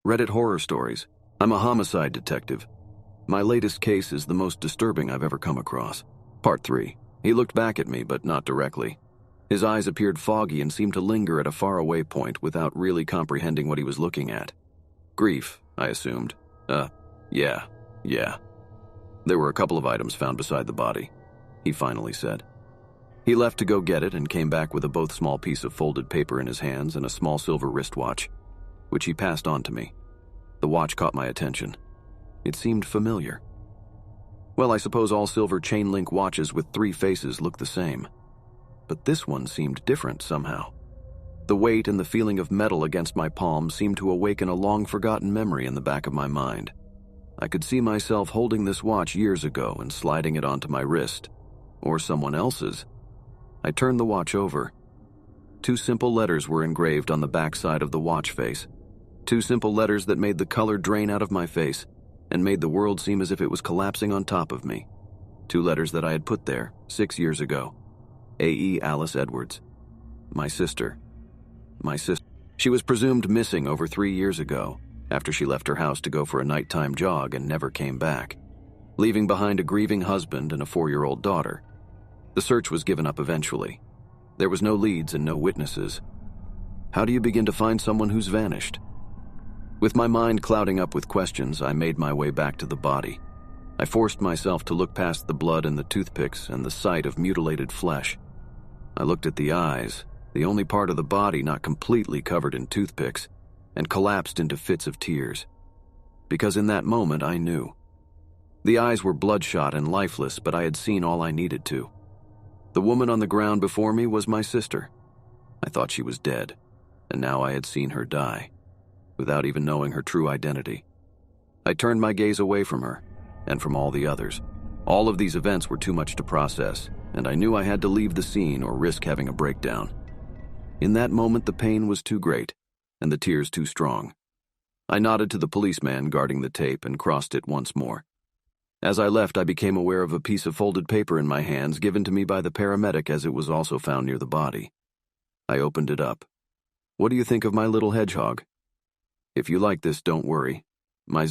Reddit horror stories. I'm a homicide detective. My latest case is the most disturbing I've ever come across. Part 3. He looked back at me, but not directly. His eyes appeared foggy and seemed to linger at a faraway point without really comprehending what he was looking at. Grief, I assumed. Yeah. There were a couple of items found beside the body, he finally said. He left to go get it and came back with a both small piece of folded paper in his hands and a small silver wristwatch, which he passed on to me. The watch caught my attention. It seemed familiar. Well, I suppose all silver chain-link watches with 3 faces look the same. But this one seemed different somehow. The weight and the feeling of metal against my palm seemed to awaken a long-forgotten memory in the back of my mind. I could see myself holding this watch years ago and sliding it onto my wrist. Or someone else's. I turned the watch over. 2 simple letters were engraved on the back side of the watch face. 2 simple letters that made the color drain out of my face and made the world seem as if it was collapsing on top of me. 2 letters that I had put there 6 years ago. A.E. Alice Edwards. My sister. She was presumed missing over 3 years ago, after she left her house to go for a nighttime jog and never came back, leaving behind a grieving husband and a 4-year-old daughter. The search was given up eventually. There was no leads and no witnesses. How do you begin to find someone who's vanished? With my mind clouding up with questions, I made my way back to the body. I forced myself to look past the blood and the toothpicks and the sight of mutilated flesh. I looked at the eyes, the only part of the body not completely covered in toothpicks, and collapsed into fits of tears. Because in that moment, I knew. The eyes were bloodshot and lifeless, but I had seen all I needed to. The woman on the ground before me was my sister. I thought she was dead, and now I had seen her die, without even knowing her true identity. I turned my gaze away from her, and from all the others. All of these events were too much to process, and I knew I had to leave the scene or risk having a breakdown. In that moment, the pain was too great, and the tears too strong. I nodded to the policeman guarding the tape and crossed it once more. As I left, I became aware of a piece of folded paper in my hands given to me by the paramedic, as it was also found near the body. I opened it up. What do you think of my little hedgehog? If you like this, don't worry. My